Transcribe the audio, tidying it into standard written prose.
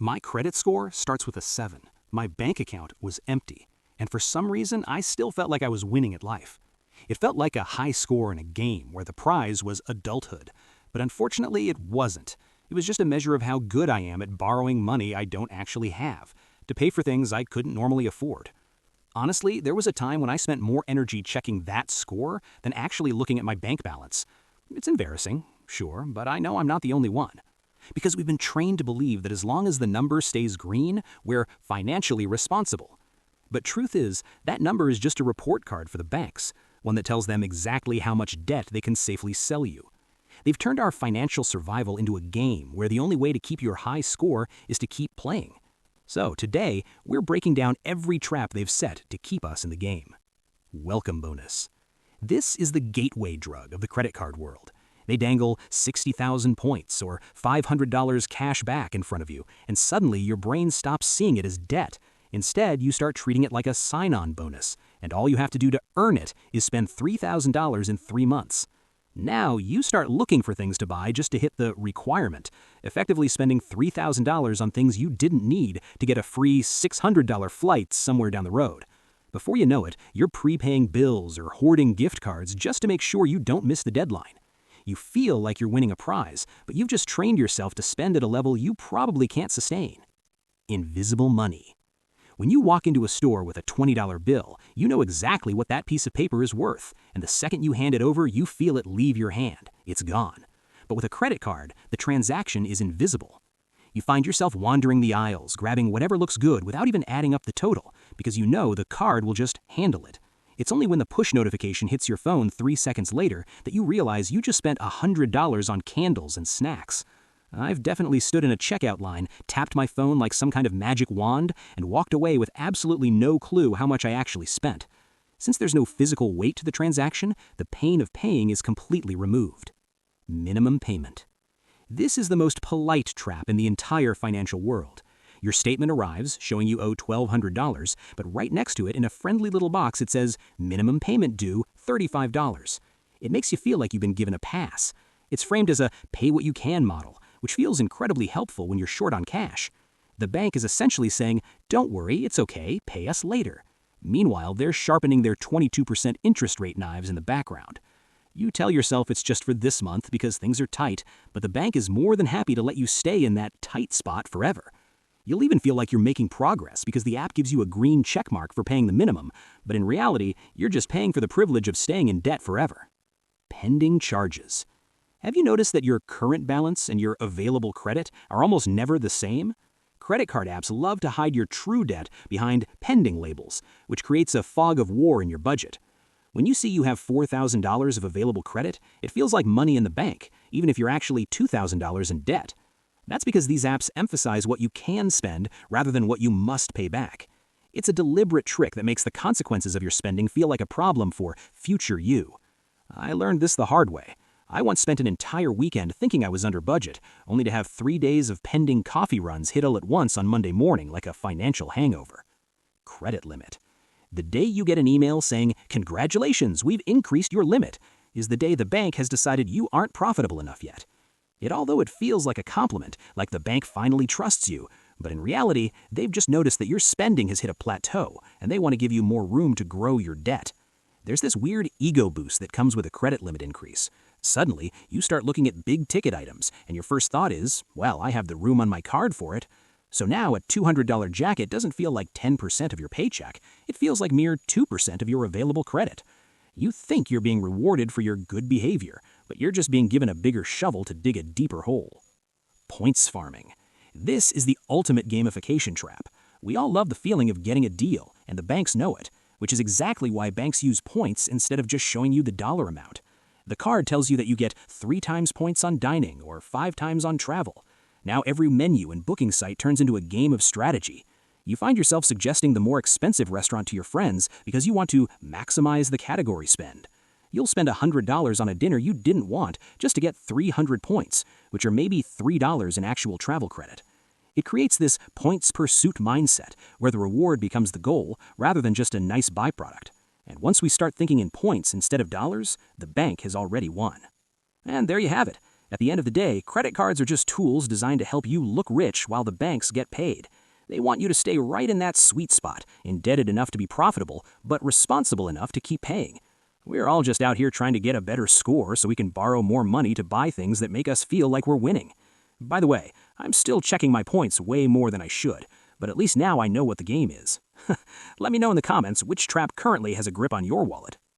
My credit score starts with a 7. My bank account was empty, and for some reason I still felt like I was winning at life. It felt like a high score in a game where the prize was adulthood, but unfortunately it wasn't. It was just a measure of how good I am at borrowing money I don't actually have, to pay for things I couldn't normally afford. Honestly, there was a time when I spent more energy checking that score than actually looking at my bank balance. It's embarrassing, sure, but I know I'm not the only one. Because we've been trained to believe that as long as the number stays green, we're financially responsible. But truth is, that number is just a report card for the banks, one that tells them exactly how much debt they can safely sell you. They've turned our financial survival into a game where the only way to keep your high score is to keep playing. So today, we're breaking down every trap they've set to keep us in the game. Welcome bonus. This is the gateway drug of the credit card world. They dangle 60,000 points or $500 cash back in front of you, and suddenly your brain stops seeing it as debt. Instead, you start treating it like a sign-on bonus, and all you have to do to earn it is spend $3,000 in 3 months. Now you start looking for things to buy just to hit the requirement, effectively spending $3,000 on things you didn't need to get a free $600 flight somewhere down the road. Before you know it, you're prepaying bills or hoarding gift cards just to make sure you don't miss the deadline. You feel like you're winning a prize, but you've just trained yourself to spend at a level you probably can't sustain. Invisible money. When you walk into a store with a $20 bill, you know exactly what that piece of paper is worth, and the second you hand it over, you feel it leave your hand. It's gone. But with a credit card, the transaction is invisible. You find yourself wandering the aisles, grabbing whatever looks good without even adding up the total, because you know the card will just handle it. It's only when the push notification hits your phone 3 seconds later that you realize you just spent $100 on candles and snacks. I've definitely stood in a checkout line, tapped my phone like some kind of magic wand, and walked away with absolutely no clue how much I actually spent. Since there's no physical weight to the transaction, the pain of paying is completely removed. Minimum payment. This is the most polite trap in the entire financial world. Your statement arrives showing you owe $1,200, but right next to it in a friendly little box it says, minimum payment due $35. It makes you feel like you've been given a pass. It's framed as a pay-what-you-can model, which feels incredibly helpful when you're short on cash. The bank is essentially saying, don't worry, it's okay, pay us later. Meanwhile, they're sharpening their 22% interest rate knives in the background. You tell yourself it's just for this month because things are tight, but the bank is more than happy to let you stay in that tight spot forever. You'll even feel like you're making progress because the app gives you a green check mark for paying the minimum, but in reality, you're just paying for the privilege of staying in debt forever. Pending charges. Have you noticed that your current balance and your available credit are almost never the same? Credit card apps love to hide your true debt behind pending labels, which creates a fog of war in your budget. When you see you have $4,000 of available credit, it feels like money in the bank, even if you're actually $2,000 in debt. That's because these apps emphasize what you can spend rather than what you must pay back. It's a deliberate trick that makes the consequences of your spending feel like a problem for future you. I learned this the hard way. I once spent an entire weekend thinking I was under budget, only to have 3 days of pending coffee runs hit all at once on Monday morning like a financial hangover. Credit limit. The day you get an email saying, "Congratulations, we've increased your limit," is the day the bank has decided you aren't profitable enough yet. Although it feels like a compliment, like the bank finally trusts you, but in reality, they've just noticed that your spending has hit a plateau, and they want to give you more room to grow your debt. There's this weird ego boost that comes with a credit limit increase. Suddenly, you start looking at big-ticket items, and your first thought is, well, I have the room on my card for it. So now a $200 jacket doesn't feel like 10% of your paycheck. It feels like mere 2% of your available credit. You think you're being rewarded for your good behavior, but you're just being given a bigger shovel to dig a deeper hole. Points farming. This is the ultimate gamification trap. We all love the feeling of getting a deal, and the banks know it, which is exactly why banks use points instead of just showing you the dollar amount. The card tells you that you get 3 times points on dining or 5 times on travel. Now every menu and booking site turns into a game of strategy. You find yourself suggesting the more expensive restaurant to your friends because you want to maximize the category spend. You'll spend $100 on a dinner you didn't want just to get 300 points, which are maybe $3 in actual travel credit. It creates this points pursuit mindset where the reward becomes the goal rather than just a nice byproduct. And once we start thinking in points instead of dollars, the bank has already won. And there you have it. At the end of the day, credit cards are just tools designed to help you look rich while the banks get paid. They want you to stay right in that sweet spot, indebted enough to be profitable, but responsible enough to keep paying. We're all just out here trying to get a better score so we can borrow more money to buy things that make us feel like we're winning. By the way, I'm still checking my points way more than I should, but at least now I know what the game is. Let me know in the comments which trap currently has a grip on your wallet.